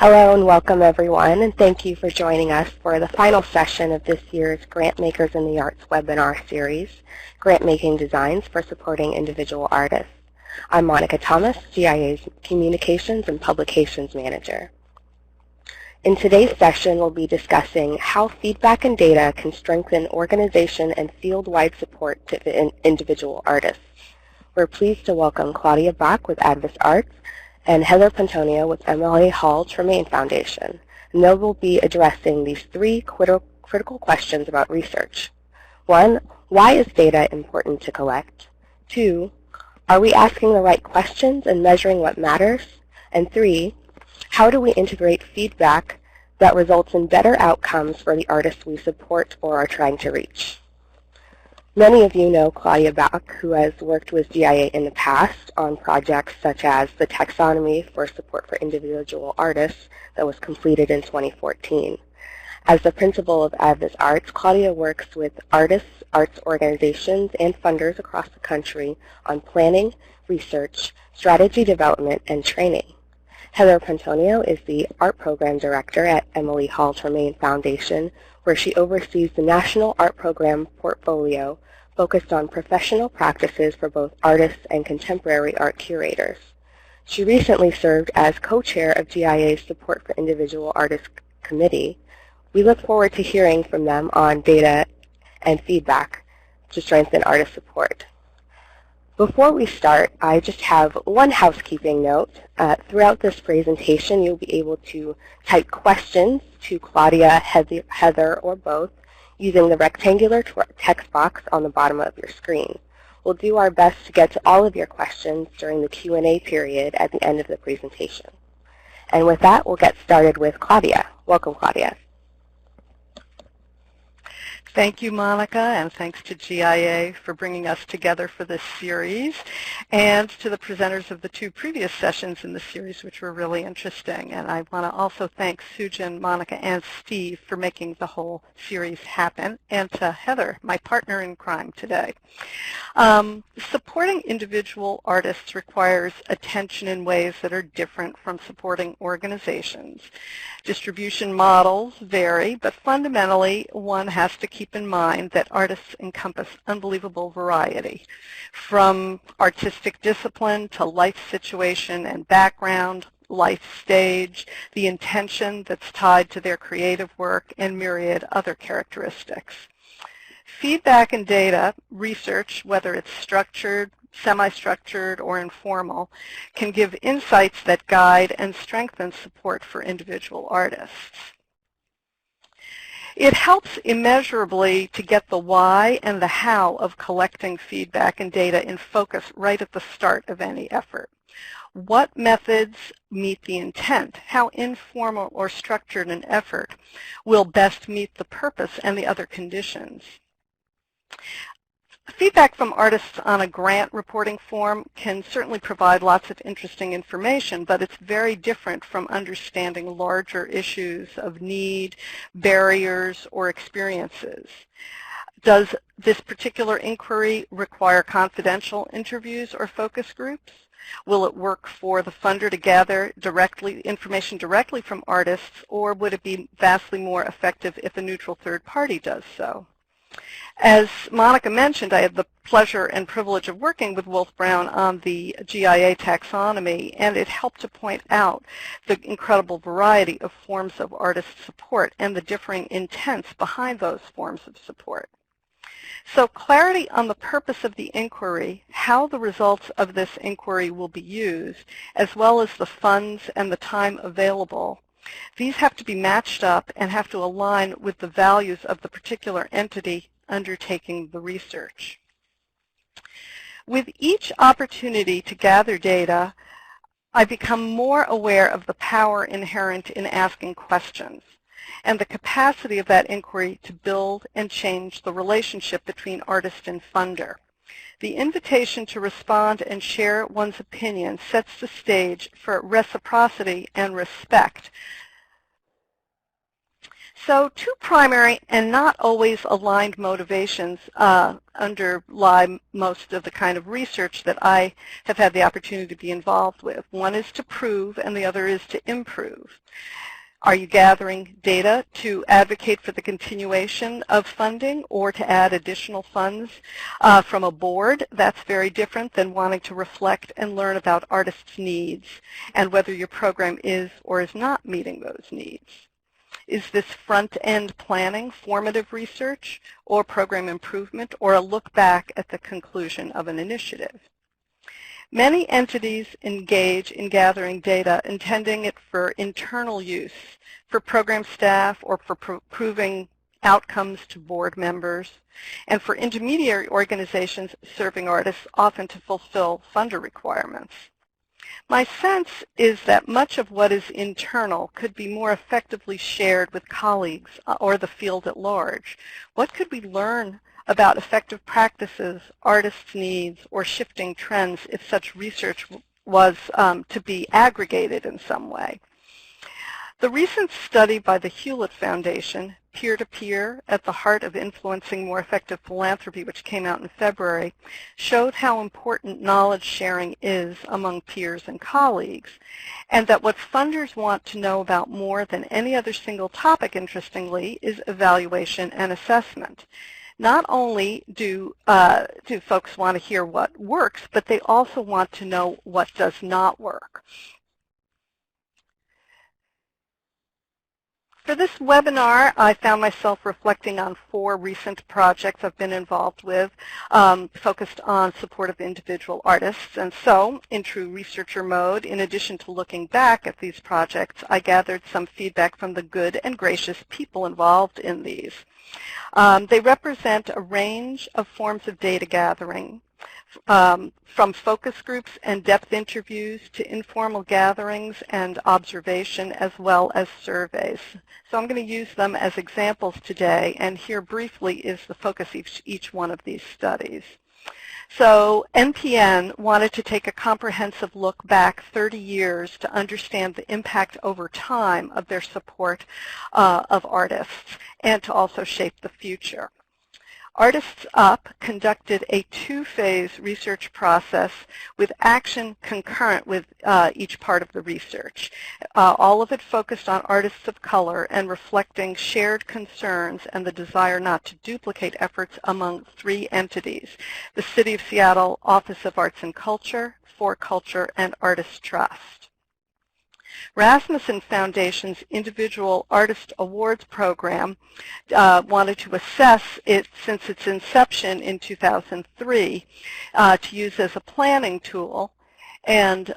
Hello and welcome everyone, and thank you for joining us for the final session of this year's Grant Makers in the Arts webinar series, Grant Making Designs for Supporting Individual Artists. I'm Monica Thomas, GIA's Communications and Publications Manager. In today's session, we'll be discussing how feedback and data can strengthen organization and field-wide support to individual artists. We're pleased to welcome Claudia Bach with AdvisArts and Heather Pontonio with Emily Hall Tremaine Foundation. And they will be addressing these three critical questions about research. 1, why is data important to collect? 2, are we asking the right questions and measuring what matters? And 3, how do we integrate feedback that results in better outcomes for the artists we support or are trying to reach? Many of you know Claudia Bach, who has worked with GIA in the past on projects such as the Taxonomy for Support for Individual Artists that was completed in 2014. As the principal of AdvisArts, Claudia works with artists, arts organizations, and funders across the country on planning, research, strategy development, and training. Heather Pontonio is the Art Program Director at Emily Hall Tremaine Foundation, where she oversees the National Art Program portfolio focused on professional practices for both artists and contemporary art curators. She recently served as co-chair of GIA's Support for Individual Artists Committee. We look forward to hearing from them on data and feedback to strengthen artist support. Before we start, I just have one housekeeping note. Throughout this presentation, you'll be able to type questions to Claudia, Heather, or both using the rectangular text box on the bottom of your screen. We'll do our best to get to all of your questions during the Q&A period at the end of the presentation. And with that, we'll get started with Claudia. Welcome, Claudia. Thank you, Monica, and thanks to GIA for bringing us together for this series, and to the presenters of the two previous sessions in the series, which were really interesting. And I want to also thank Sujin, Monica, and Steve for making the whole series happen, and to Heather, my partner in crime today. Supporting individual artists requires attention in ways that are different from supporting organizations. Distribution models vary, but fundamentally one has to keep in mind that artists encompass unbelievable variety, from artistic discipline to life situation and background, life stage, the intention that's tied to their creative work, and myriad other characteristics. Feedback and data research, whether it's structured, semi-structured, or informal, can give insights that guide and strengthen support for individual artists. It helps immeasurably to get the why and the how of collecting feedback and data in focus right at the start of any effort. What methods meet the intent? How informal or structured an effort will best meet the purpose and the other conditions? Feedback from artists on a grant reporting form can certainly provide lots of interesting information, but it's very different from understanding larger issues of need, barriers, or experiences. Does this particular inquiry require confidential interviews or focus groups? Will it work for the funder to gather information directly from artists, or would it be vastly more effective if a neutral third party does so? As Monica mentioned, I had the pleasure and privilege of working with Wolf Brown on the GIA taxonomy, and it helped to point out the incredible variety of forms of artist support and the differing intents behind those forms of support. So clarity on the purpose of the inquiry, how the results of this inquiry will be used, as well as the funds and the time available, these have to be matched up and have to align with the values of the particular entity undertaking the research. With each opportunity to gather data, I become more aware of the power inherent in asking questions and the capacity of that inquiry to build and change the relationship between artist and funder. The invitation to respond and share one's opinion sets the stage for reciprocity and respect. So two primary and not always aligned motivations underlie most of the kind of research that I have had the opportunity to be involved with. One is to prove and the other is to improve. Are you gathering data to advocate for the continuation of funding or to add additional funds from a board? That's very different than wanting to reflect and learn about artists' needs and whether your program is or is not meeting those needs. Is this front-end planning, formative research, or program improvement, or a look back at the conclusion of an initiative? Many entities engage in gathering data, intending it for internal use, for program staff or for proving outcomes to board members, and for intermediary organizations serving artists, often to fulfill funder requirements. My sense is that much of what is internal could be more effectively shared with colleagues or the field at large. What could we learn about effective practices, artists' needs, or shifting trends if such research was to be aggregated in some way? The recent study by the Hewlett Foundation, Peer-to-Peer at the Heart of Influencing More Effective Philanthropy, which came out in February, showed how important knowledge sharing is among peers and colleagues, and that what funders want to know about more than any other single topic, interestingly, is evaluation and assessment. Not only do folks want to hear what works, but they also want to know what does not work. For this webinar, I found myself reflecting on 4 recent projects I've been involved with, focused on support of individual artists. And so, in true researcher mode, in addition to looking back at these projects, I gathered some feedback from the good and gracious people involved in these. They represent a range of forms of data gathering, from focus groups and depth interviews to informal gatherings and observation, as well as surveys. So I'm going to use them as examples today, and here briefly is the focus of each one of these studies. So NPN wanted to take a comprehensive look back 30 years to understand the impact over time of their support of artists and to also shape the future. Artists Up conducted a 2-phase research process with action concurrent with each part of the research. All of it focused on artists of color and reflecting shared concerns and the desire not to duplicate efforts among 3 entities: the City of Seattle Office of Arts and Culture, For Culture, and Artists Trust. Rasmussen Foundation's Individual Artist Awards program wanted to assess it since its inception in 2003 to use as a planning tool and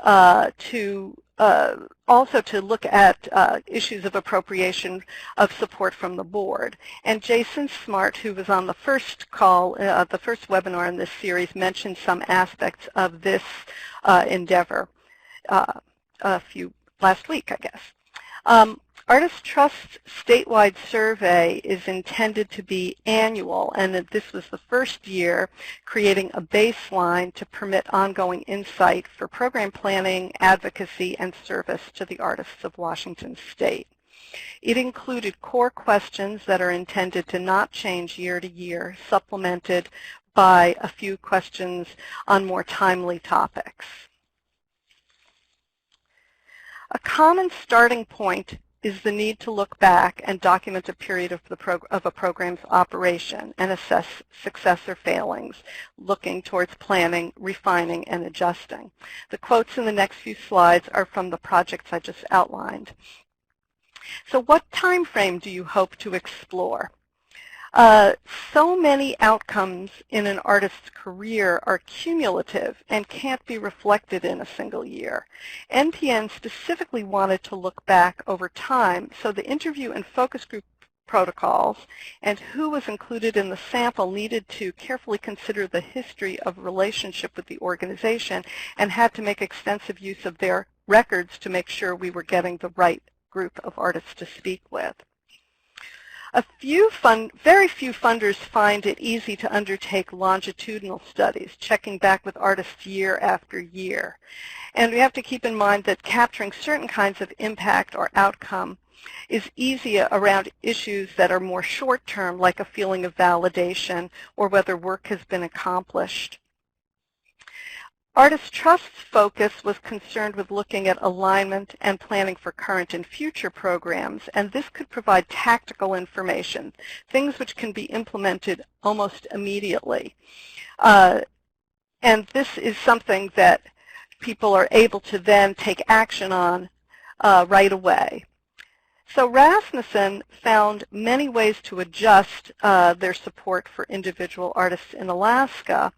also to look at issues of appropriation of support from the board. And Jason Smart, who was on the first call, the first webinar in this series, mentioned some aspects of this endeavor last week, I guess. Artist Trust's statewide survey is intended to be annual, and that this was the first year creating a baseline to permit ongoing insight for program planning, advocacy, and service to the artists of Washington State. It included core questions that are intended to not change year to year, supplemented by a few questions on more timely topics. A common starting point is the need to look back and document a period of a program's operation and assess success or failings, looking towards planning, refining, and adjusting. The quotes in the next few slides are from the projects I just outlined. So what time frame do you hope to explore? So many outcomes in an artist's career are cumulative and can't be reflected in a single year. NPN specifically wanted to look back over time, so the interview and focus group protocols and who was included in the sample needed to carefully consider the history of relationship with the organization and had to make extensive use of their records to make sure we were getting the right group of artists to speak with. Very few funders find it easy to undertake longitudinal studies, checking back with artists year after year. And we have to keep in mind that capturing certain kinds of impact or outcome is easy around issues that are more short-term, like a feeling of validation or whether work has been accomplished. Artist Trust's focus was concerned with looking at alignment and planning for current and future programs, and this could provide tactical information, things which can be implemented almost immediately. And this is something that people are able to then take action on right away. So Rasmussen found many ways to adjust their support for individual artists in Alaska.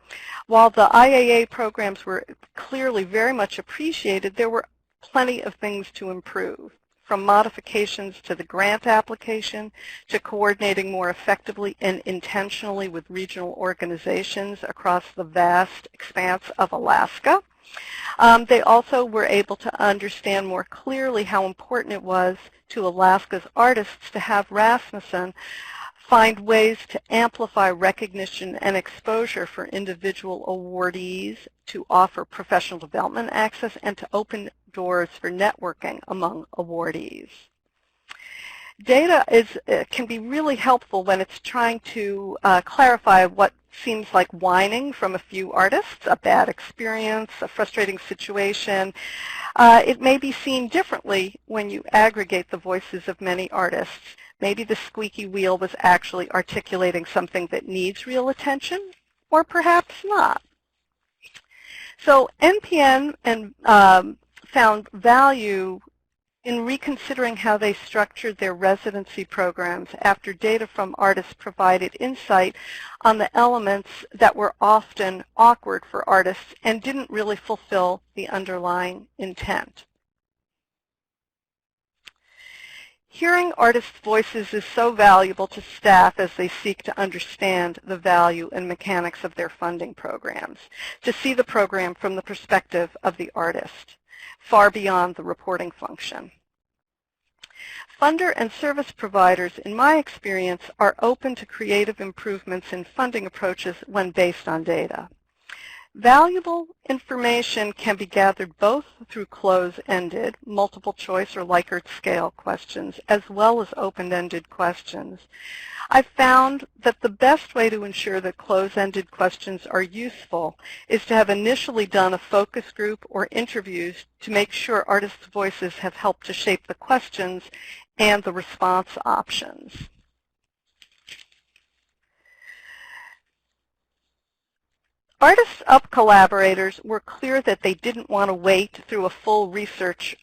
While the IAA programs were clearly very much appreciated, there were plenty of things to improve, from modifications to the grant application to coordinating more effectively and intentionally with regional organizations across the vast expanse of Alaska. They also were able to understand more clearly how important it was to Alaska's artists to have Rasmussen find ways to amplify recognition and exposure for individual awardees, to offer professional development access, and to open doors for networking among awardees. Data can be really helpful when it's trying to clarify what seems like whining from a few artists, a bad experience, a frustrating situation. It may be seen differently when you aggregate the voices of many artists. Maybe the squeaky wheel was actually articulating something that needs real attention, or perhaps not. So NPN found value in reconsidering how they structured their residency programs after data from artists provided insight on the elements that were often awkward for artists and didn't really fulfill the underlying intent. Hearing artists' voices is so valuable to staff as they seek to understand the value and mechanics of their funding programs, to see the program from the perspective of the artist, far beyond the reporting function. Funder and service providers, in my experience, are open to creative improvements in funding approaches when based on data. Valuable information can be gathered both through close-ended, multiple choice or Likert scale questions, as well as open-ended questions. I've found that the best way to ensure that close-ended questions are useful is to have initially done a focus group or interviews to make sure artists' voices have helped to shape the questions and the response options. Artists Up collaborators were clear that they didn't want to wait through a full research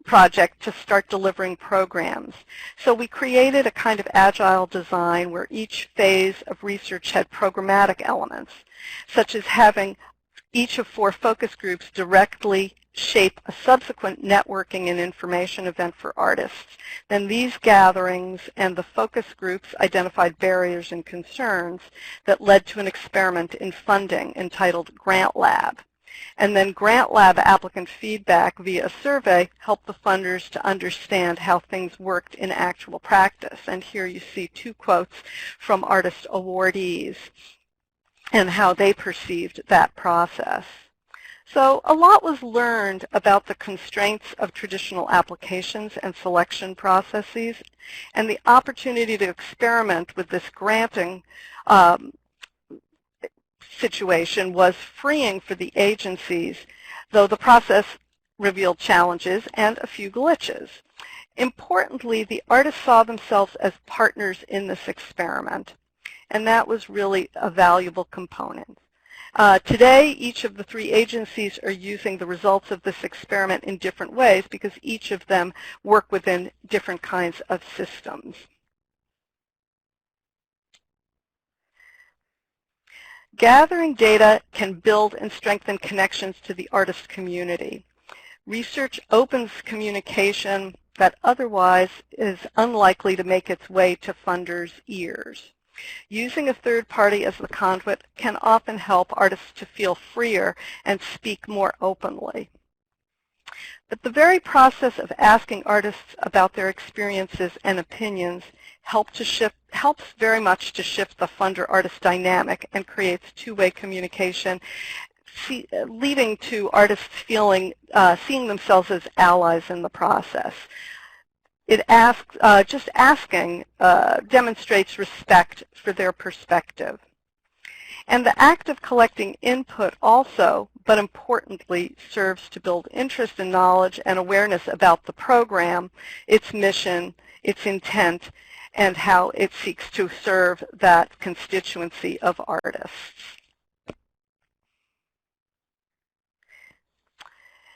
project to start delivering programs. So we created a kind of agile design where each phase of research had programmatic elements, such as having each of 4 focus groups directly shape a subsequent networking and information event for artists. Then these gatherings and the focus groups identified barriers and concerns that led to an experiment in funding entitled Grant Lab. And then Grant Lab applicant feedback via a survey helped the funders to understand how things worked in actual practice. And here you see 2 quotes from artist awardees and how they perceived that process. So a lot was learned about the constraints of traditional applications and selection processes, and the opportunity to experiment with this granting situation was freeing for the agencies, though the process revealed challenges and a few glitches. Importantly, the artists saw themselves as partners in this experiment, and that was really a valuable component. Today, each of the 3 agencies are using the results of this experiment in different ways because each of them work within different kinds of systems. Gathering data can build and strengthen connections to the artist community. Research opens communication that otherwise is unlikely to make its way to funders' ears. Using a third party as the conduit can often help artists to feel freer and speak more openly. But the very process of asking artists about their experiences and opinions helps very much to shift the funder-artist dynamic and creates two-way communication, leading to artists seeing themselves as allies in the process. it asks, just asking demonstrates respect for their perspective. And the act of collecting input also, but importantly, serves to build interest and knowledge and awareness about the program, its mission, its intent, and how it seeks to serve that constituency of artists.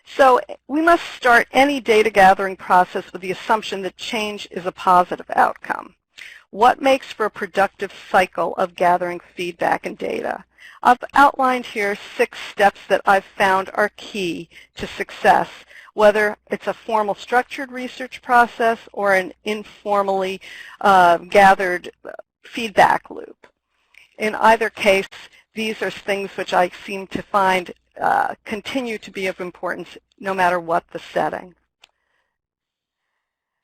So we must start any data gathering process with the assumption that change is a positive outcome. What makes for a productive cycle of gathering feedback and data? I've outlined here 6 steps that I've found are key to success, whether it's a formal structured research process or an informally gathered feedback loop. In either case, these are things which I seem to find continue to be of importance no matter what the setting.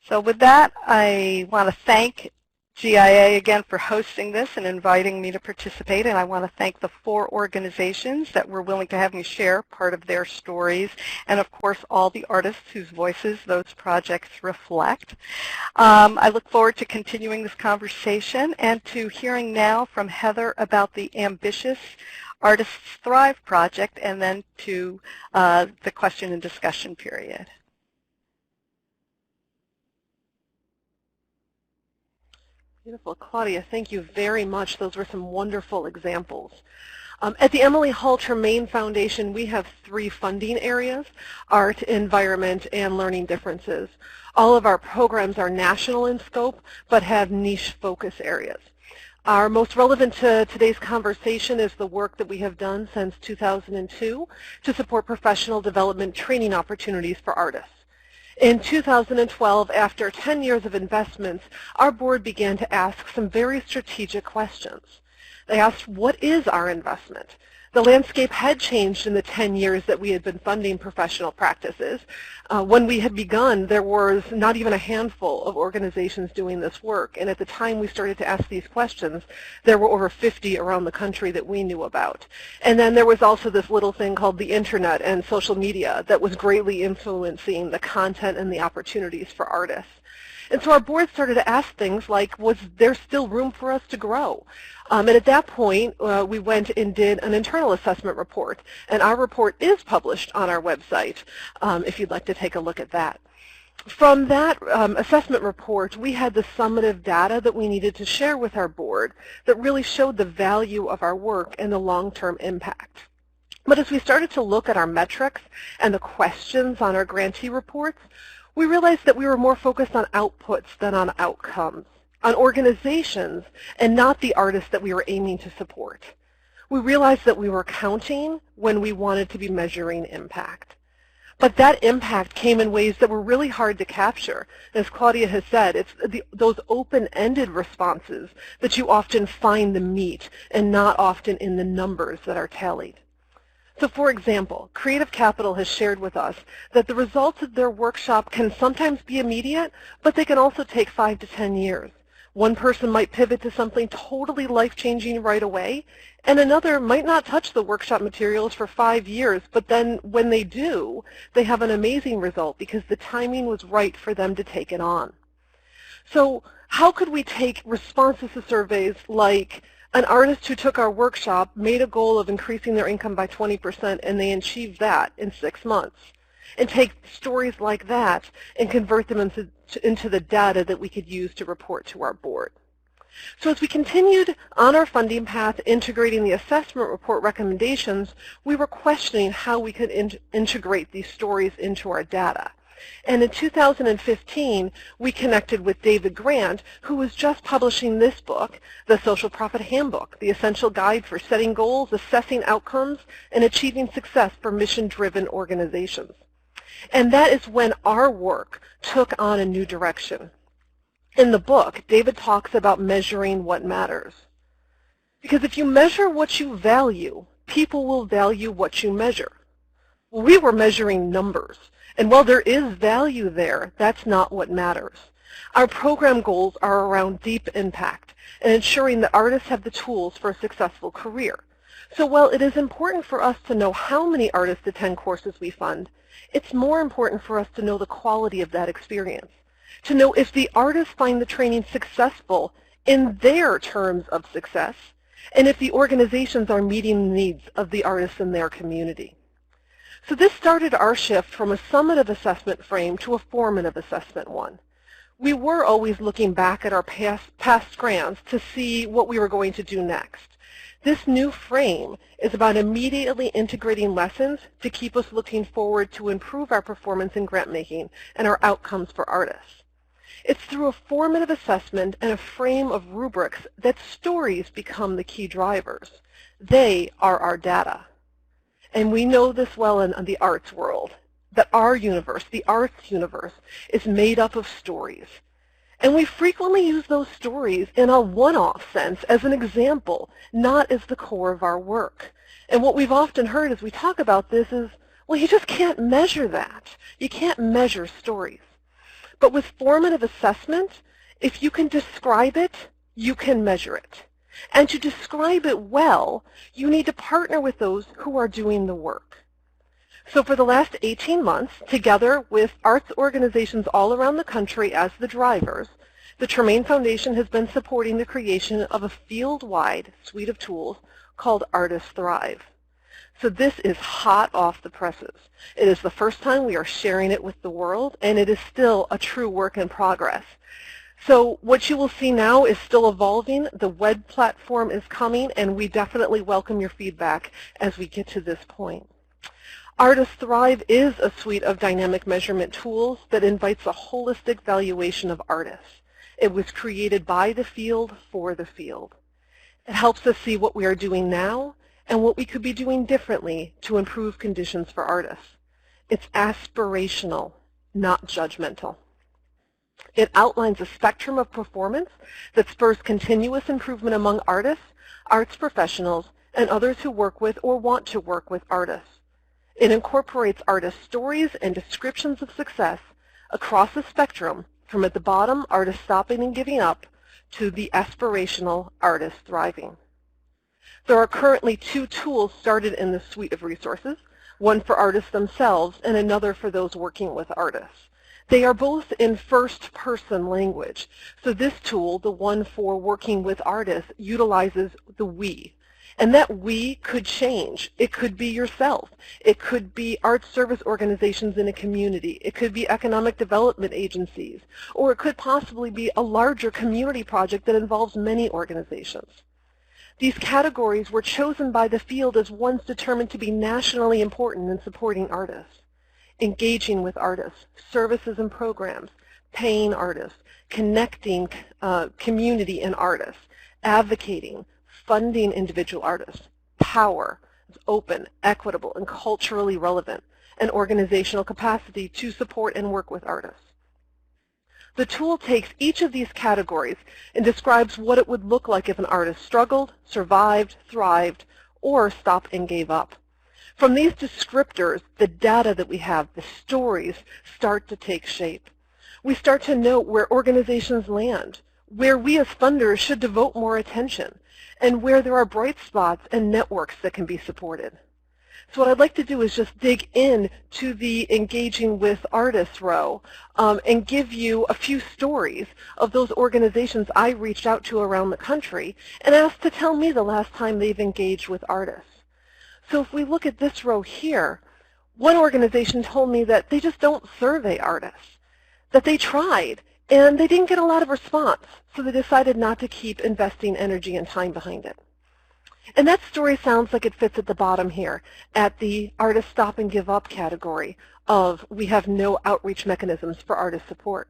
So with that, I want to thank GIA again for hosting this and inviting me to participate, and I want to thank the 4 organizations that were willing to have me share part of their stories, and of course all the artists whose voices those projects reflect. I look forward to continuing this conversation and to hearing now from Heather about the ambitious Artists Thrive project, and then to the question and discussion period. Beautiful. Claudia, thank you very much. Those were some wonderful examples. At the Emily Hall Tremaine Foundation, we have 3 funding areas: art, environment, and learning differences. All of our programs are national in scope, but have niche focus areas. Our most relevant to today's conversation is the work that we have done since 2002 to support professional development training opportunities for artists. In 2012, after 10 years of investments, our board began to ask some very strategic questions. They asked, what is our investment? The landscape had changed in the 10 years that we had been funding professional practices. When we had begun, there was not even a handful of organizations doing this work, and at the time we started to ask these questions, there were over 50 around the country that we knew about. And then there was also this little thing called the internet and social media that was greatly influencing the content and the opportunities for artists. And so our board started to ask things like, was there still room for us to grow? And at that point, we went and did an internal assessment report. And our report is published on our website, if you'd like to take a look at that. From that assessment report, we had the summative data that we needed to share with our board that really showed the value of our work and the long-term impact. But as we started to look at our metrics and the questions on our grantee reports, we realized that we were more focused on outputs than on outcomes, on organizations and not the artists that we were aiming to support. We realized that we were counting when we wanted to be measuring impact. But that impact came in ways that were really hard to capture. As Claudia has said, it's those open-ended responses that you often find the meat and not often in the numbers that are tallied. So for example, Creative Capital has shared with us that the results of their workshop can sometimes be immediate, but they can also take 5 to 10 years. One person might pivot to something totally life-changing right away, and another might not touch the workshop materials for 5 years, but then when they do, they have an amazing result because the timing was right for them to take it on. So how could we take responses to surveys like an artist who took our workshop made a goal of increasing their income by 20% and they achieved that in 6 months, and take stories like that and convert them into the data that we could use to report to our board. So as we continued on our funding path, integrating the assessment report recommendations, we were questioning how we could integrate these stories into our data. And in 2015, we connected with David Grant, who was just publishing this book, The Social Profit Handbook, the essential guide for setting goals, assessing outcomes, and achieving success for mission-driven organizations. And that is when our work took on a new direction. In the book, David talks about measuring what matters. Because if you measure what you value, people will value what you measure. Well, we were measuring numbers. And while there is value there, that's not what matters. Our program goals are around deep impact and ensuring that artists have the tools for a successful career. So while it is important for us to know how many artists attend courses we fund, it's more important for us to know the quality of that experience. to know if the artists find the training successful in their terms of success, and if the organizations are meeting the needs of the artists in their community. So this started our shift from a summative assessment frame to a formative assessment one. We were always looking back at our past grants to see what we were going to do next. This new frame is about immediately integrating lessons to keep us looking forward to improve our performance in grant making and our outcomes for artists. It's through a formative assessment and a frame of rubrics that stories become the key drivers. They are our data. And we know this well in the arts world, that our universe, the arts universe, is made up of stories. And we frequently use those stories in a one-off sense as an example, not as the core of our work. And what we've often heard as we talk about this is, well, you just can't measure that. You can't measure stories. But with formative assessment, if you can describe it, you can measure it. And to describe it well, you need to partner with those who are doing the work. So for the last 18 months, together with arts organizations all around the country as the drivers, the Tremaine Foundation has been supporting the creation of a field-wide suite of tools called Artists Thrive. So this is hot off the presses. It is the first time we are sharing it with the world, and it is still a true work in progress. So what you will see now is still evolving. The web platform is coming, and we definitely welcome your feedback as we get to this point. Artists Thrive is a suite of dynamic measurement tools that invites a holistic valuation of artists. It was created by the field for the field. It helps us see what we are doing now and what we could be doing differently to improve conditions for artists. It's aspirational, not judgmental. It outlines a spectrum of performance that spurs continuous improvement among artists, arts professionals, and others who work with or want to work with artists. It incorporates artist stories and descriptions of success across the spectrum, from at the bottom, artists stopping and giving up, to the aspirational artists thriving. There are currently 2 tools started in this suite of resources, one for artists themselves and another for those working with artists. They are both in first-person language, so this tool, the one for working with artists, utilizes the we. And that we could change. It could be yourself. It could be arts service organizations in a community. It could be economic development agencies. Or it could possibly be a larger community project that involves many organizations. These categories were chosen by the field as ones determined to be nationally important in supporting artists. Engaging with artists, services and programs, paying artists, connecting community and artists, advocating, funding individual artists, power, open, equitable, and culturally relevant, and organizational capacity to support and work with artists. The tool takes each of these categories and describes what it would look like if an artist struggled, survived, thrived, or stopped and gave up. From these descriptors, the data that we have, the stories, start to take shape. We start to note where organizations land, where we as funders should devote more attention, and where there are bright spots and networks that can be supported. So what I'd like to do is just dig in to the engaging with artists row and give you a few stories of those organizations I reached out to around the country and asked to tell me the last time they've engaged with artists. So if we look at this row here, one organization told me that they just don't survey artists, that they tried and they didn't get a lot of response, so they decided not to keep investing energy and time behind it. And that story sounds like it fits at the bottom here, at the artist stop and give up category of we have no outreach mechanisms for artist support.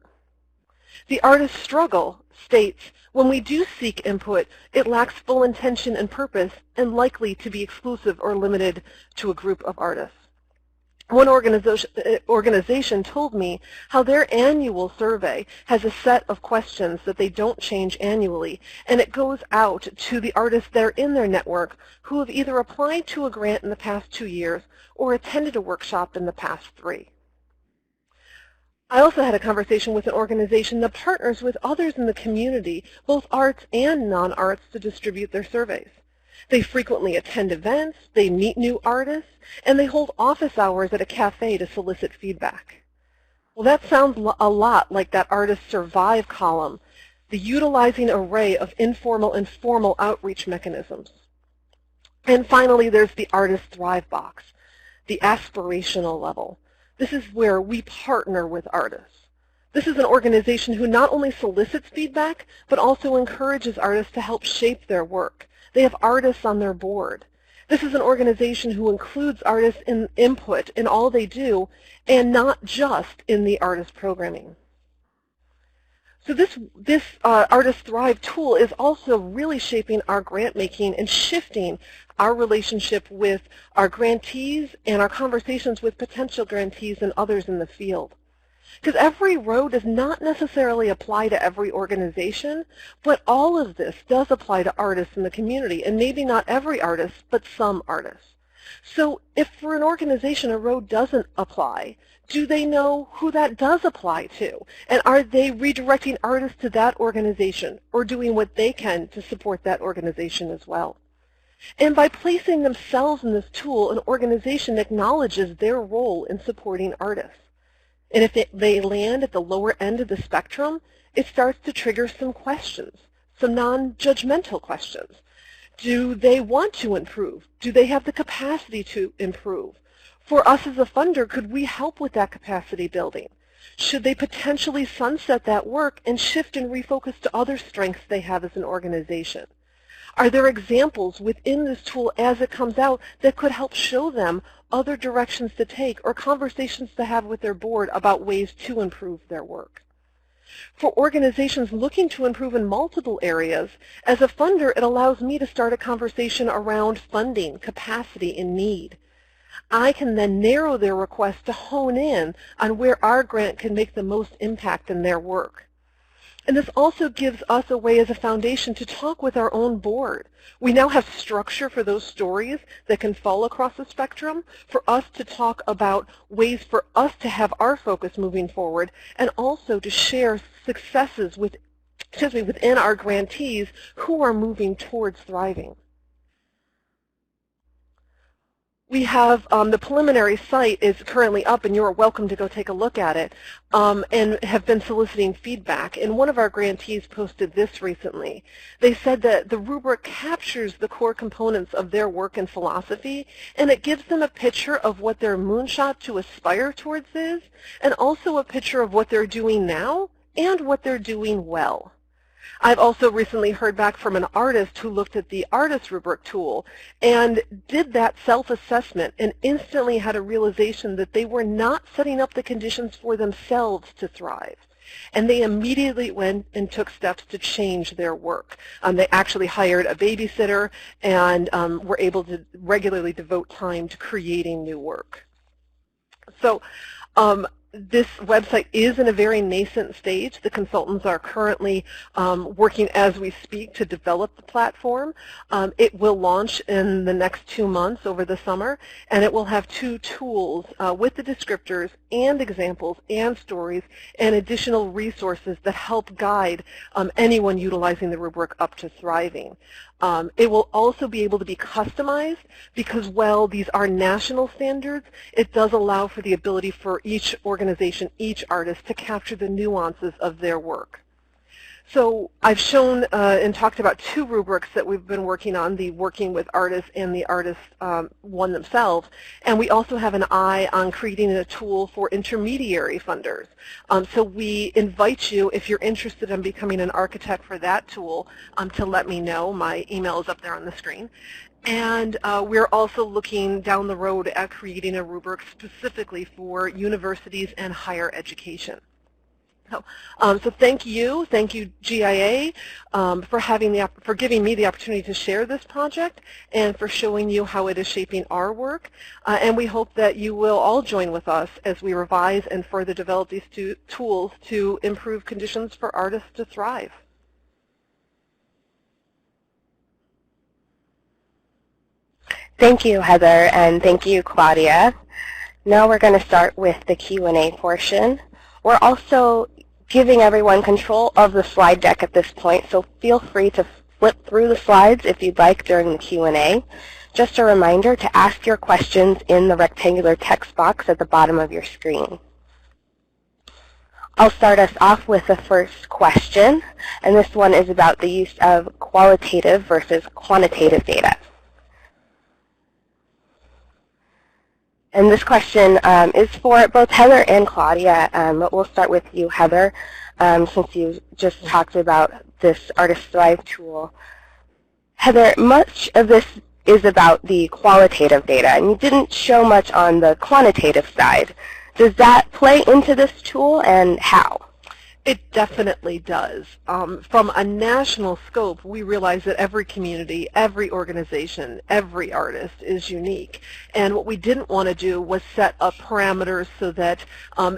The artist struggle states, when we do seek input, it lacks full intention and purpose and likely to be exclusive or limited to a group of artists. One organization told me how their annual survey has a set of questions that they don't change annually, and it goes out to the artists that are in their network who have either applied to a grant in the past 2 years or attended a workshop in the past 3. I also had a conversation with an organization that partners with others in the community, both arts and non-arts, to distribute their surveys. They frequently attend events, they meet new artists, and they hold office hours at a cafe to solicit feedback. Well, that sounds a lot like that Artist Survive column, the utilizing array of informal and formal outreach mechanisms. And finally, there's the Artist Thrive box, the aspirational level. This is where we partner with artists. This is an organization who not only solicits feedback, but also encourages artists to help shape their work. They have artists on their board. This is an organization who includes artists in input in all they do, and not just in the artist programming. So this Artist Thrive tool is also really shaping our grant making and shifting our relationship with our grantees and our conversations with potential grantees and others in the field. Because every road does not necessarily apply to every organization, but all of this does apply to artists in the community, and maybe not every artist, but some artists. So if for an organization a road doesn't apply, do they know who that does apply to? And are they redirecting artists to that organization or doing what they can to support that organization as well? And by placing themselves in this tool, an organization acknowledges their role in supporting artists. And if they land at the lower end of the spectrum, it starts to trigger some questions, some non-judgmental questions. Do they want to improve? Do they have the capacity to improve? For us as a funder, could we help with that capacity building? Should they potentially sunset that work and shift and refocus to other strengths they have as an organization? Are there examples within this tool as it comes out that could help show them other directions to take or conversations to have with their board about ways to improve their work? For organizations looking to improve in multiple areas, as a funder, it allows me to start a conversation around funding, capacity, and need. I can then narrow their request to hone in on where our grant can make the most impact in their work. And this also gives us a way as a foundation to talk with our own board. We now have structure for those stories that can fall across the spectrum, for us to talk about ways for us to have our focus moving forward, and also to share successes within our grantees who are moving towards thriving. We have the preliminary site is currently up, and you're welcome to go take a look at it, and have been soliciting feedback. And one of our grantees posted this recently. They said that the rubric captures the core components of their work and philosophy, and it gives them a picture of what their moonshot to aspire towards is, and also a picture of what they're doing now and what they're doing well. I've also recently heard back from an artist who looked at the artist rubric tool and did that self-assessment and instantly had a realization that they were not setting up the conditions for themselves to thrive. And they immediately went and took steps to change their work. They actually hired a babysitter and were able to regularly devote time to creating new work. So this website is in a very nascent stage. The consultants are currently working as we speak to develop the platform. It will launch in the next 2 months over the summer, and it will have 2 tools with the descriptors and examples and stories and additional resources that help guide anyone utilizing the rubric up to thriving. It will also be able to be customized because, while these are national standards, it does allow for the ability for each organization, each artist, to capture the nuances of their work. So I've shown and talked about 2 rubrics that we've been working on, the Working with Artists and the Artists one themselves. And we also have an eye on creating a tool for intermediary funders. So we invite you, if you're interested in becoming an architect for that tool, to let me know. My email is up there on the screen. And we're also looking down the road at creating a rubric specifically for universities and higher education. So thank you GIA, for giving me the opportunity to share this project and for showing you how it is shaping our work. And we hope that you will all join with us as we revise and further develop these tools to improve conditions for artists to thrive. Thank you, Heather, and thank you, Claudia. Now we're going to start with the Q&A portion. We're also giving everyone control of the slide deck at this point, so feel free to flip through the slides if you'd like during the Q&A. Just a reminder to ask your questions in the rectangular text box at the bottom of your screen. I'll start us off with the first question, and this one is about the use of qualitative versus quantitative data. And this question is for both Heather and Claudia, but we'll start with you, Heather, since you just talked about this Artist Thrive tool. Heather, much of this is about the qualitative data, and you didn't show much on the quantitative side. Does that play into this tool, and how? It definitely does. From a national scope, we realize that every community, every organization, every artist is unique. And what we didn't want to do was set up parameters so that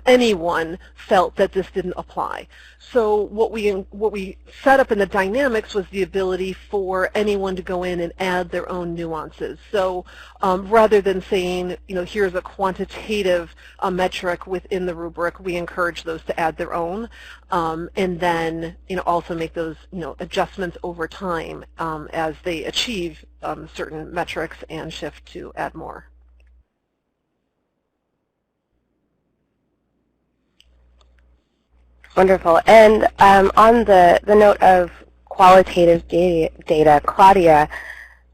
anyone felt that this didn't apply. So what we set up in the dynamics was the ability for anyone to go in and add their own nuances. So rather than saying, here's a quantitative metric within the rubric, we encourage those to add their own. And then, also make those, adjustments over time as they achieve certain metrics and shift to add more. Wonderful. And on the note of qualitative data, Claudia,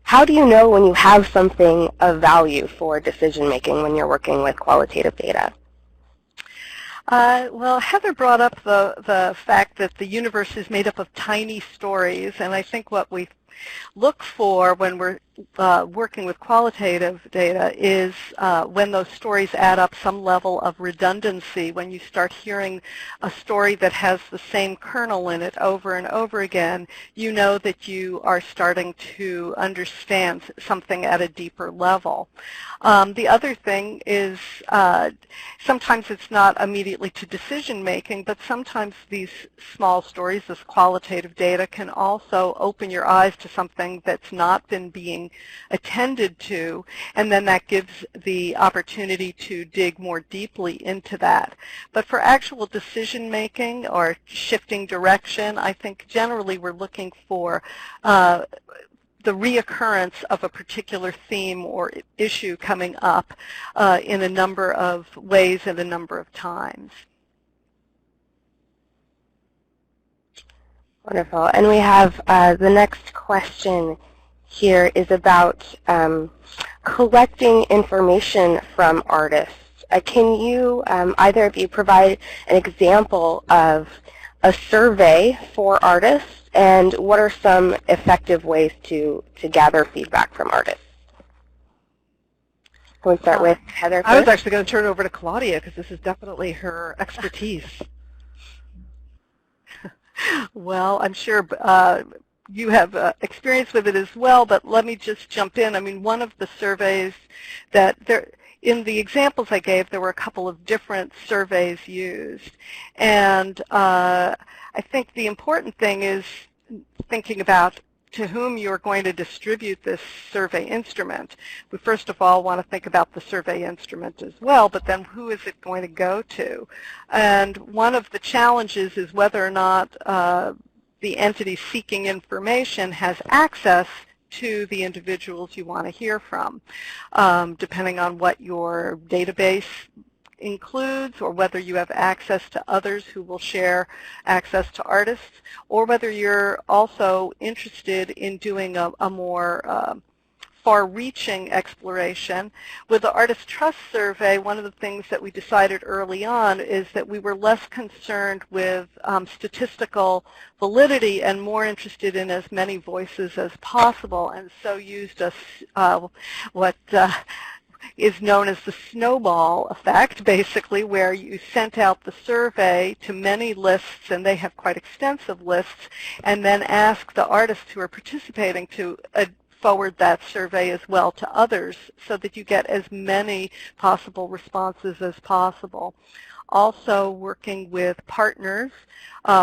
how do you know when you have something of value for decision making when you're working with qualitative data? Well, Heather brought up the fact that the universe is made up of tiny stories, and I think what we look for when we're working with qualitative data is when those stories add up some level of redundancy. When you start hearing a story that has the same kernel in it over and over again, you know that you are starting to understand something at a deeper level. The other thing is sometimes it's not immediately to decision making, but sometimes these small stories, this qualitative data, can also open your eyes to something that's not been being attended to, and then that gives the opportunity to dig more deeply into that. But for actual decision making or shifting direction, I think generally we're looking for the reoccurrence of a particular theme or issue coming up in a number of ways and a number of times. Wonderful. And we have the next question here is about collecting information from artists. Can you, either of you, provide an example of a survey for artists, and what are some effective ways to gather feedback from artists? Can we start with Heather first? I was actually going to turn it over to Claudia because this is definitely her expertise. Well, I'm sure you have experience with it as well, but let me just jump in. I mean, one of the surveys that in the examples I gave, there were a couple of different surveys used. And I think the important thing is thinking about to whom you're going to distribute this survey instrument. We first of all want to think about the survey instrument as well, but then who is it going to go to? And one of the challenges is whether or not the entity seeking information has access to the individuals you want to hear from, depending on what your database includes, or whether you have access to others who will share access to artists, or whether you're also interested in doing a more far-reaching exploration. With the Artist Trust Survey, one of the things that we decided early on is that we were less concerned with statistical validity and more interested in as many voices as possible, and so used what is known as the snowball effect, basically, where you sent out the survey to many lists, and they have quite extensive lists, and then ask the artists who are participating to forward that survey as well to others so that you get as many possible responses as possible. Also working with partners,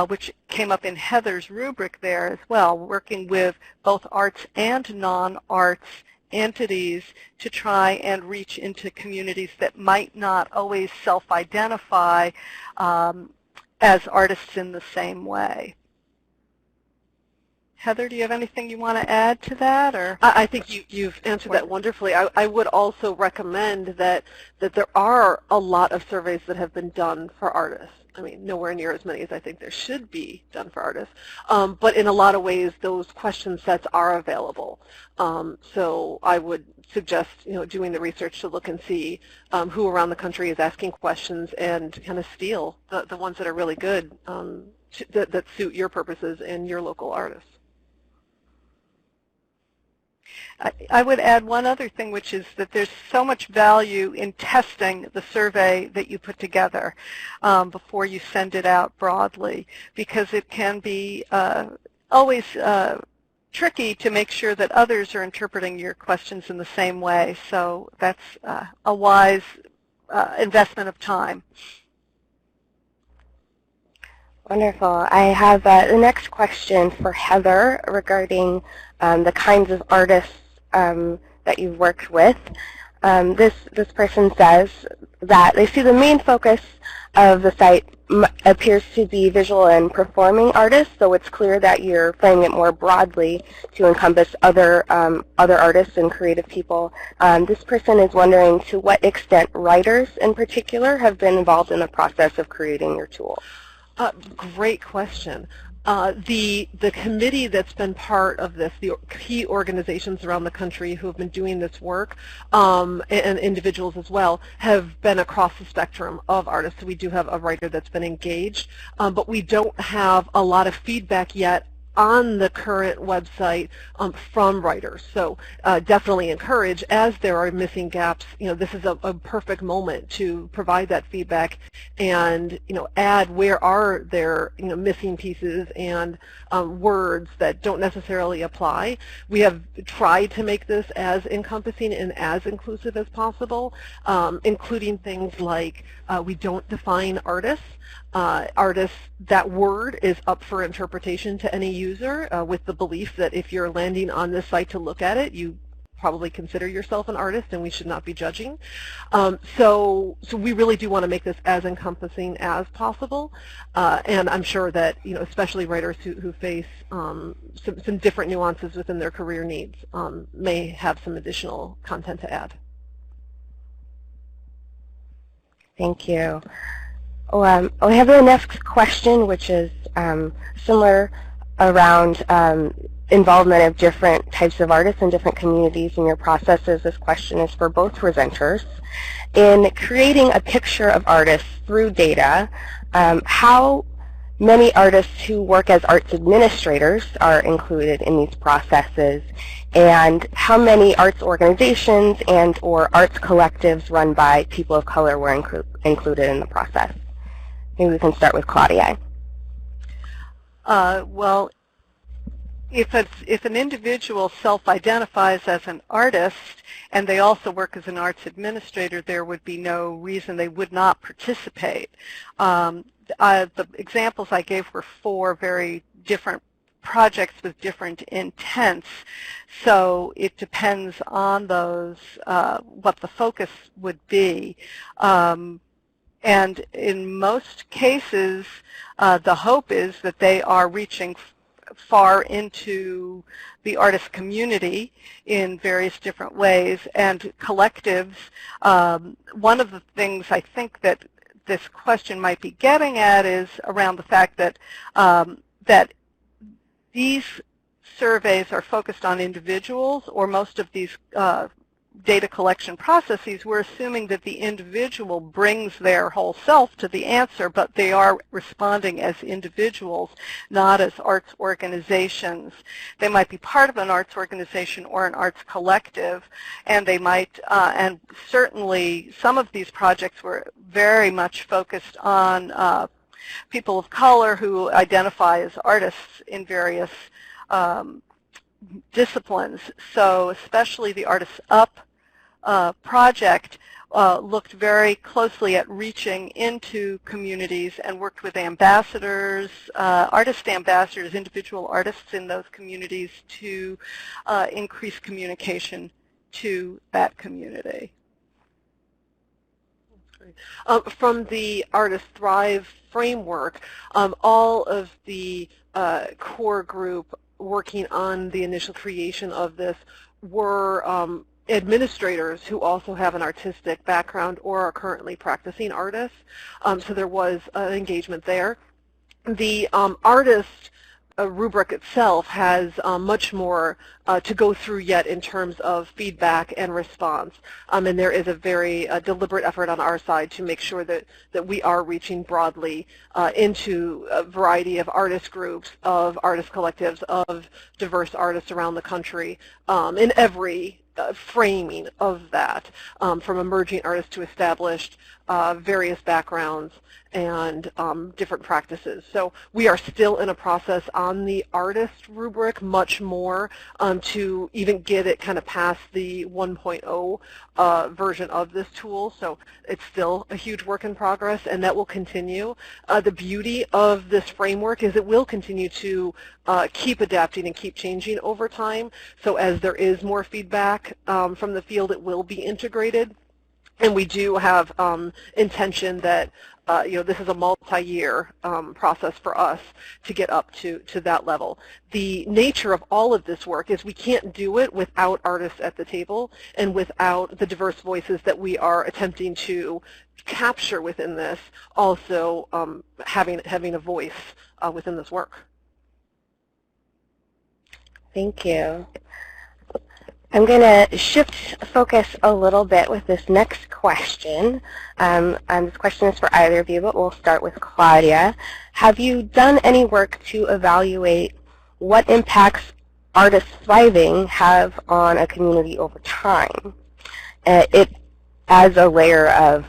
which came up in Heather's rubric there as well, working with both arts and non-arts entities to try and reach into communities that might not always self-identify as artists in the same way. Heather, do you have anything you want to add to that? Or I think you've answered that wonderfully. I would also recommend that there are a lot of surveys that have been done for artists. I mean, nowhere near as many as I think there should be done for artists. But in a lot of ways, those question sets are available. So I would suggest, doing the research to look and see who around the country is asking questions and kind of steal the ones that are really good that suit your purposes and your local artists. I would add one other thing, which is that there's so much value in testing the survey that you put together before you send it out broadly, because it can be always tricky to make sure that others are interpreting your questions in the same way. So that's a wise investment of time. Wonderful. I have the next question for Heather regarding the kinds of artists that you've worked with. This person says that they see the main focus of the site appears to be visual and performing artists, so it's clear that you're framing it more broadly to encompass other artists and creative people. This person is wondering to what extent writers in particular have been involved in the process of creating your tool. Great question. The committee that's been part of this, the key organizations around the country who have been doing this work, and individuals as well, have been across the spectrum of artists. So we do have a writer that's been engaged, but we don't have a lot of feedback yet on the current website from writers. So definitely encourage, as there are missing gaps, this is a perfect moment to provide that feedback and add where are there missing pieces and words that don't necessarily apply. We have tried to make this as encompassing and as inclusive as possible, including things like we don't define artists. Artists, that word is up for interpretation to any user with the belief that if you're landing on this site to look at it, you probably consider yourself an artist and we should not be judging. So we really do want to make this as encompassing as possible, and I'm sure that especially writers who face some different nuances within their career needs may have some additional content to add. Thank you. We have the next question, which is similar around involvement of different types of artists and different communities in your processes. This question is for both presenters. In creating a picture of artists through data, how many artists who work as arts administrators are included in these processes, and how many arts organizations and or arts collectives run by people of color were included in the process? Maybe we can start with Claudia. Well, if an individual self-identifies as an artist and they also work as an arts administrator, there would be no reason they would not participate. The examples I gave were 4 very different projects with different intents, so it depends on those what the focus would be. And in most cases, the hope is that they are reaching far into the artist community in various different ways, and collectives. One of the things I think that this question might be getting at is around the fact that that these surveys are focused on individuals, or most of these data collection processes, we're assuming that the individual brings their whole self to the answer, but they are responding as individuals, not as arts organizations. They might be part of an arts organization or an arts collective, and they might, and certainly some of these projects were very much focused on people of color who identify as artists in various disciplines. So especially the Artists Up project looked very closely at reaching into communities and worked with ambassadors, artist ambassadors, individual artists in those communities to increase communication to that community. From the Artist Thrive framework, all of the core group working on the initial creation of this were administrators who also have an artistic background or are currently practicing artists. So there was engagement there. The artist rubric itself has much more to go through yet in terms of feedback and response. And there is a very deliberate effort on our side to make sure that we are reaching broadly into a variety of artist groups, of artist collectives, of diverse artists around the country in every framing of that, from emerging artists to established, various backgrounds and different practices. So we are still in a process on the artist rubric, much more to even get it kind of past the 1.0 version of this tool. So it's still a huge work in progress, and that will continue. The beauty of this framework is it will continue to keep adapting and keep changing over time. So as there is more feedback from the field, it will be integrated. And we do have intention that this is a multi-year process for us to get up to that level. The nature of all of this work is we can't do it without artists at the table and without the diverse voices that we are attempting to capture within this also having a voice within this work. Thank you. I'm going to shift focus a little bit with this next question. This question is for either of you, but we'll start with Claudia. Have you done any work to evaluate what impacts artists thriving have on a community over time? It adds a layer of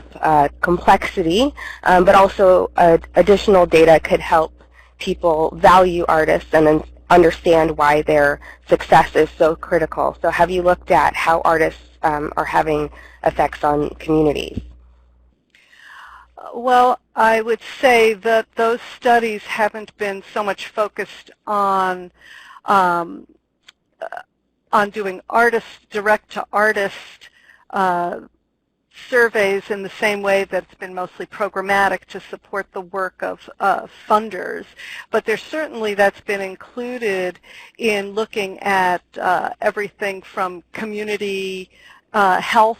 complexity, but also additional data could help people value artists and then understand why their success is so critical. So have you looked at how artists are having effects on communities? Well, I would say that those studies haven't been so much focused on doing direct-to-artist surveys in the same way that it's been mostly programmatic to support the work of funders. But there's certainly that's been included in looking at everything from community health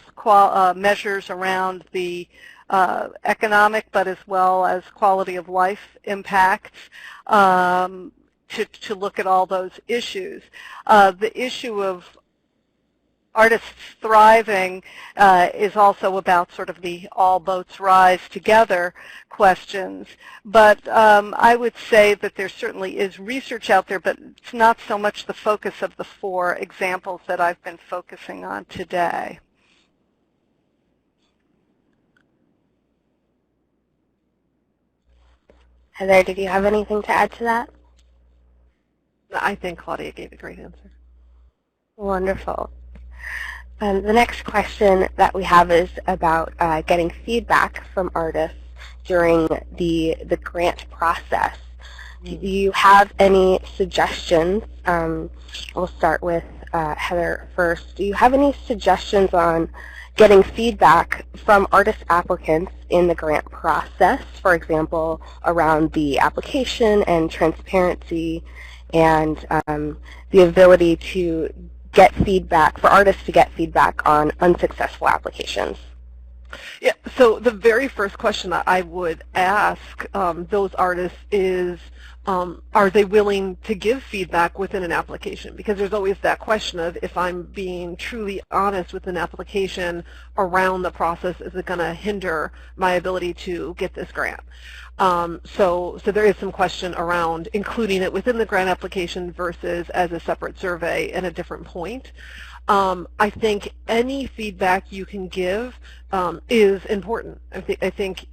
measures around the economic, but as well as quality of life impacts, to look at all those issues. The issue of artists thriving is also about sort of the all boats rise together questions. But I would say that there certainly is research out there, but it's not so much the focus of the 4 examples that I've been focusing on today. Heather, did you have anything to add to that? I think Claudia gave a great answer. Wonderful. The next question that we have is about getting feedback from artists during the grant process. Do you have any suggestions? We'll start with Heather first. Do you have any suggestions on getting feedback from artist applicants in the grant process, for example, around the application and transparency and the ability to get feedback, for artists to get feedback on unsuccessful applications? Yeah, so the very first question that I would ask those artists is, are they willing to give feedback within an application? Because there's always that question of, if I'm being truly honest with an application around the process, is it going to hinder my ability to get this grant? So there is some question around including it within the grant application versus as a separate survey at a different point. I think any feedback you can give is important. I think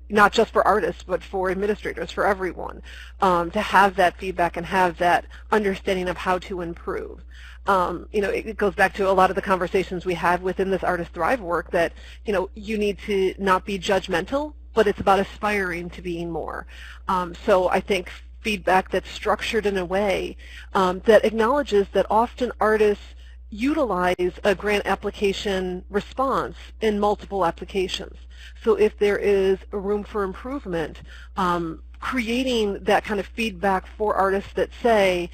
not just for artists, but for administrators, for everyone, to have that feedback and have that understanding of how to improve. It goes back to a lot of the conversations we had within this Artist Thrive work that, you need to not be judgmental, but it's about aspiring to being more. So I think feedback that's structured in a way that acknowledges that often artists utilize a grant application response in multiple applications. So if there is a room for improvement, creating that kind of feedback for artists that say,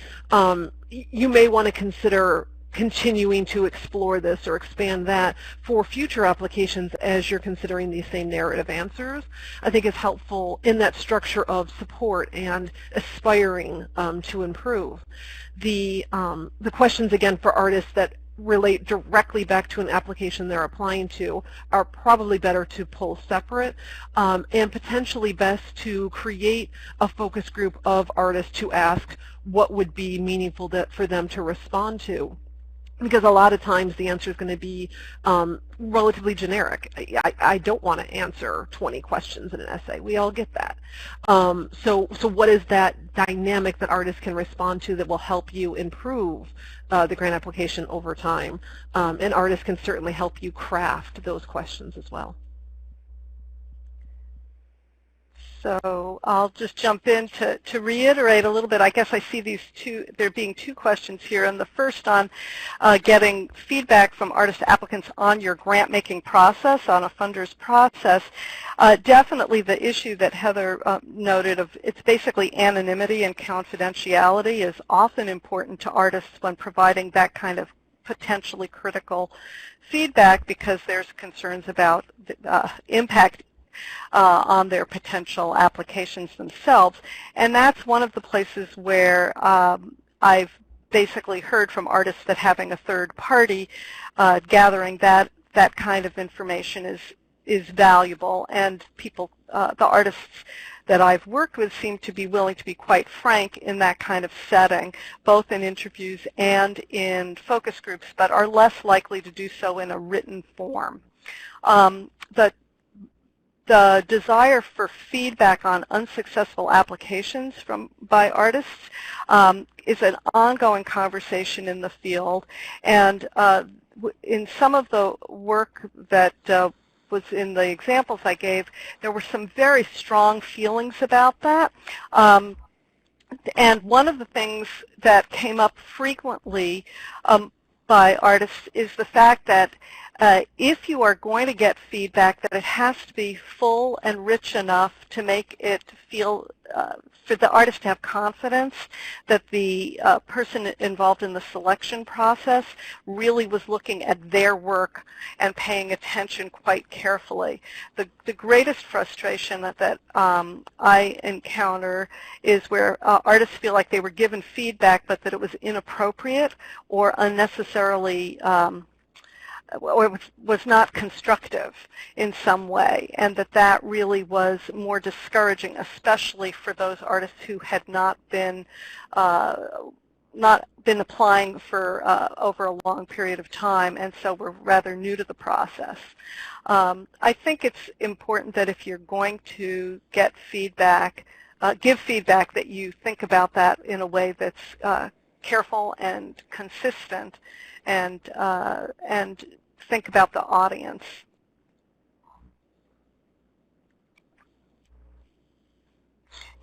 you may want to consider continuing to explore this or expand that for future applications as you're considering these same narrative answers, I think is helpful in that structure of support and aspiring to improve. The questions, again, for artists that relate directly back to an application they're applying to are probably better to pull separate, and potentially best to create a focus group of artists to ask what would be meaningful for them to respond to. Because a lot of times the answer is going to be relatively generic. I don't want to answer 20 questions in an essay. We all get that. So what is that dynamic that artists can respond to that will help you improve the grant application over time? And artists can certainly help you craft those questions as well. So I'll just jump in to reiterate a little bit. I guess I see there being two questions here, and the first on getting feedback from artist applicants on your grant-making process, on a funder's process. Definitely the issue that Heather noted of it's basically anonymity and confidentiality is often important to artists when providing that kind of potentially critical feedback, because there's concerns about impact on their potential applications themselves. And that's one of the places where I've basically heard from artists that having a third party gathering that kind of information is valuable, and people, the artists that I've worked with seem to be willing to be quite frank in that kind of setting, both in interviews and in focus groups, but are less likely to do so in a written form. The desire for feedback on unsuccessful applications by artists is an ongoing conversation in the field, and in some of the work that was in the examples I gave, there were some very strong feelings about that. And one of the things that came up frequently by artists is the fact that if you are going to get feedback, that it has to be full and rich enough to make it feel, for the artist to have confidence that the person involved in the selection process really was looking at their work and paying attention quite carefully. The greatest frustration that I encounter is where artists feel like they were given feedback but that it was inappropriate or unnecessarily or was not constructive in some way, and that really was more discouraging, especially for those artists who had not been applying for over a long period of time, and so were rather new to the process. I think it's important that if you're going to get feedback, give feedback, that you think about that in a way that's careful and consistent, and think about the audience.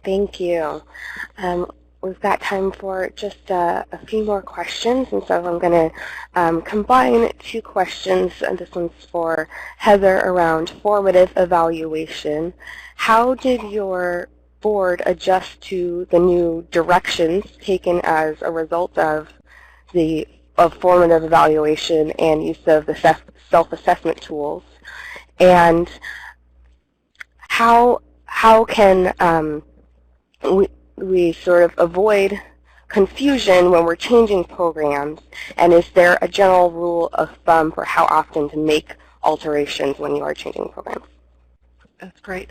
Thank you. We've got time for just a few more questions, and so I'm going to combine two questions, and this one's for Heather around formative evaluation. How did your board adjust to the new directions taken as a result of formative evaluation and use of the self-assessment tools? And how can we sort of avoid confusion when we're changing programs, and is there a general rule of thumb for how often to make alterations when you are changing programs? That's great.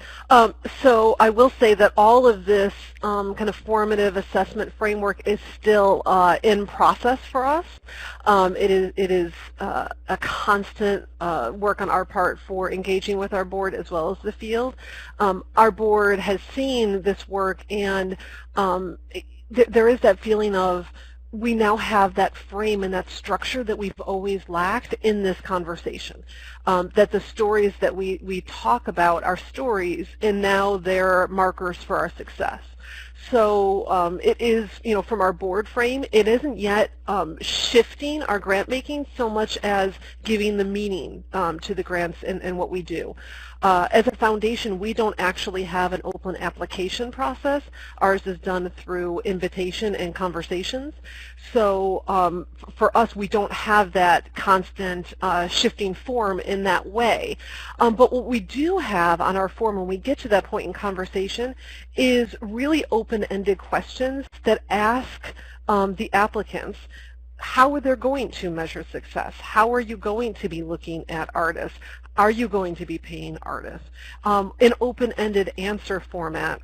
So I will say that all of this kind of formative assessment framework is still in process for us. It is a constant work on our part for engaging with our board as well as the field. Our board has seen this work, and there is that feeling of we now have that frame and that structure that we've always lacked in this conversation. That the stories that we talk about are stories, and now they're markers for our success. So it is, from our board frame, it isn't yet shifting our grant making so much as giving the meaning to the grants and what we do. As a foundation, we don't actually have an open application process. Ours is done through invitation and conversations. So for us, we don't have that constant shifting form in that way. But what we do have on our form when we get to that point in conversation is really open-ended questions that ask the applicants, how are they going to measure success? How are you going to be looking at artists? Are you going to be paying artists? An open-ended answer format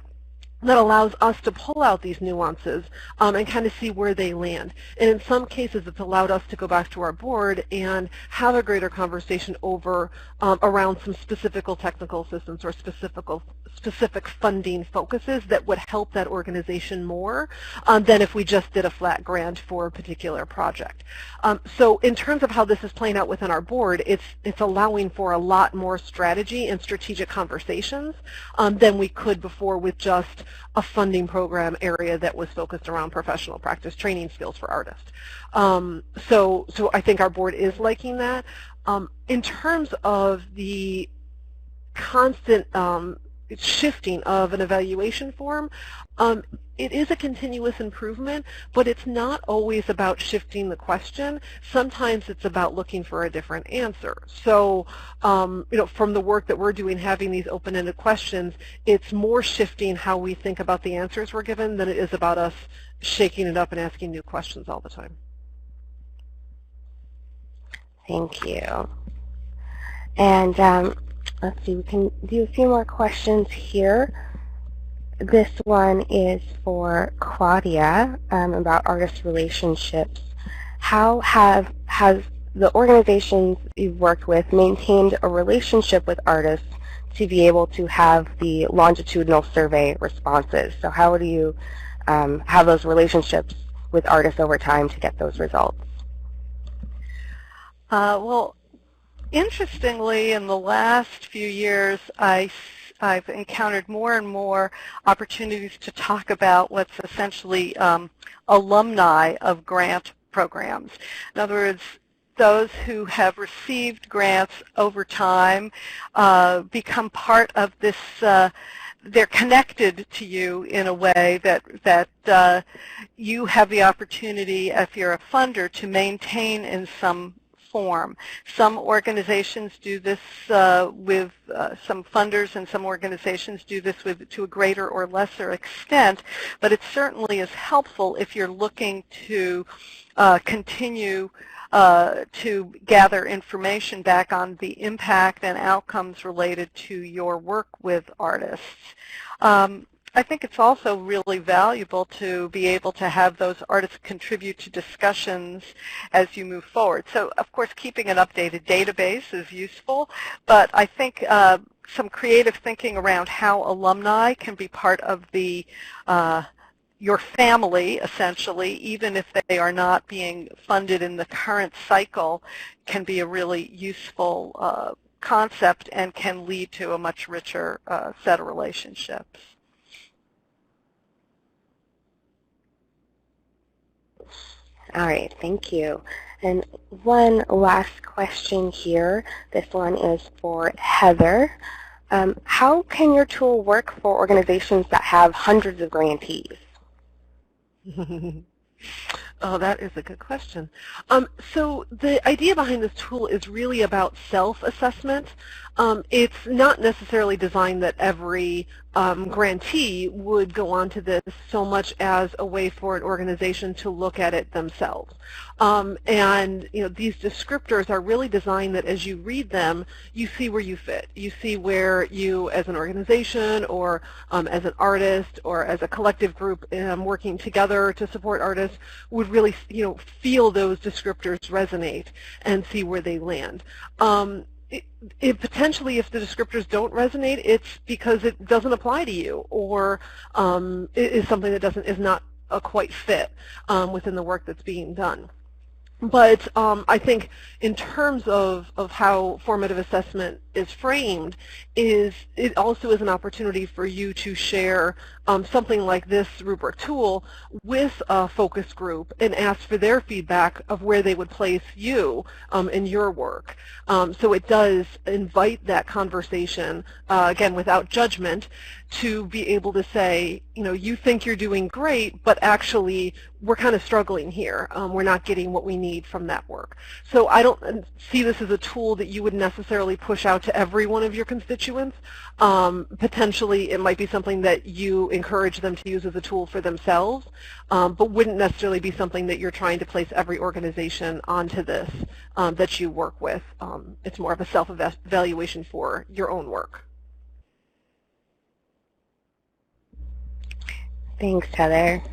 that allows us to pull out these nuances and kind of see where they land. And in some cases, it's allowed us to go back to our board and have a greater conversation over around some specific technical assistance or specific funding focuses that would help that organization more than if we just did a flat grant for a particular project. So in terms of how this is playing out within our board, it's allowing for a lot more strategy and strategic conversations than we could before with just a funding program area that was focused around professional practice training skills for artists. So I think our board is liking that. In terms of the constant shifting of an evaluation form, it is a continuous improvement, but it's not always about shifting the question. Sometimes it's about looking for a different answer. So, from the work that we're doing, having these open-ended questions, it's more shifting how we think about the answers we're given than it is about us shaking it up and asking new questions all the time. Thank you. And let's see, we can do a few more questions here. This one is for Claudia about artist relationships. How has the organizations you've worked with maintained a relationship with artists to be able to have the longitudinal survey responses? So how do you have those relationships with artists over time to get those results? Well, interestingly, in the last few years, I've encountered more and more opportunities to talk about what's essentially alumni of grant programs. In other words, those who have received grants over time become part of this, they're connected to you in a way that you have the opportunity, if you're a funder, to maintain in some form. Some organizations do this with some funders, and some organizations do this to a greater or lesser extent, but it certainly is helpful if you're looking to continue to gather information back on the impact and outcomes related to your work with artists. I think it's also really valuable to be able to have those artists contribute to discussions as you move forward. So, of course, keeping an updated database is useful, but I think some creative thinking around how alumni can be part of the your family, essentially, even if they are not being funded in the current cycle, can be a really useful concept and can lead to a much richer set of relationships. All right, thank you. And one last question here. This one is for Heather. How can your tool work for organizations that have hundreds of grantees? Oh, that is a good question. So the idea behind this tool is really about self-assessment. It's not necessarily designed that every grantee would go on to this so much as a way for an organization to look at it themselves. And these descriptors are really designed that as you read them, you see where you fit. You see where you, as an organization or as an artist or as a collective group working together to support artists, would really feel those descriptors resonate and see where they land. Potentially, if the descriptors don't resonate, it's because it doesn't apply to you, or it is something that is not a quite fit within the work that's being done. But I think in terms of how formative assessment is framed, it also is an opportunity for you to share something like this rubric tool with a focus group and ask for their feedback of where they would place you in your work. So it does invite that conversation, again, without judgment, to be able to say, you know, you think you're doing great, but actually we're kind of struggling here. We're not getting what we need from that work. So I don't see this as a tool that you would necessarily push out to every one of your constituents. Potentially it might be something that you encourage them to use as a tool for themselves, but wouldn't necessarily be something that you're trying to place every organization onto this that you work with. It's more of a self-evaluation for your own work. Thanks, Heather.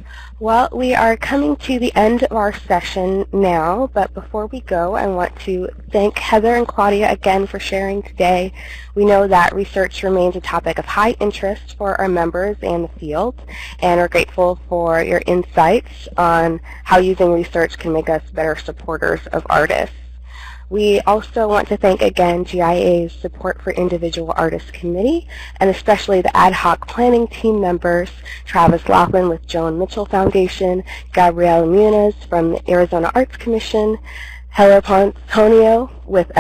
Well, we are coming to the end of our session now, but before we go, I want to thank Heather and Claudia again for sharing today. We know that research remains a topic of high interest for our members and the field, and are grateful for your insights on how using research can make us better supporters of artists. We also want to thank again GIA's Support for Individual Artists Committee, and especially the ad hoc planning team members, Travis Laughlin with Joan Mitchell Foundation, Gabrielle Muniz from the Arizona Arts Commission, Heller Pontonio with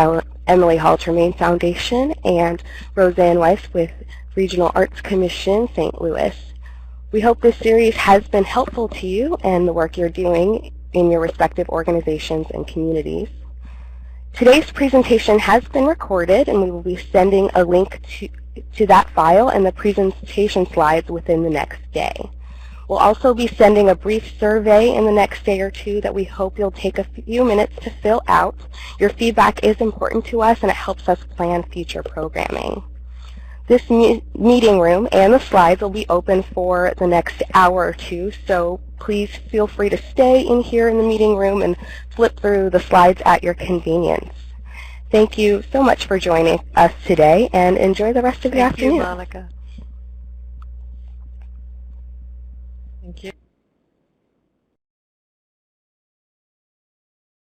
Emily Hall Tremaine Foundation, and Roseanne Weiss with Regional Arts Commission, St. Louis. We hope this series has been helpful to you and the work you're doing in your respective organizations and communities. Today's presentation has been recorded, and we will be sending a link to that file and the presentation slides within the next day. We'll also be sending a brief survey in the next day or two that we hope you'll take a few minutes to fill out. Your feedback is important to us, and it helps us plan future programming. This meeting room and the slides will be open for the next hour or two, so please feel free to stay in here in the meeting room and flip through the slides at your convenience. Thank you so much for joining us today, and enjoy the rest of the afternoon. Thank you, Monica. Thank you.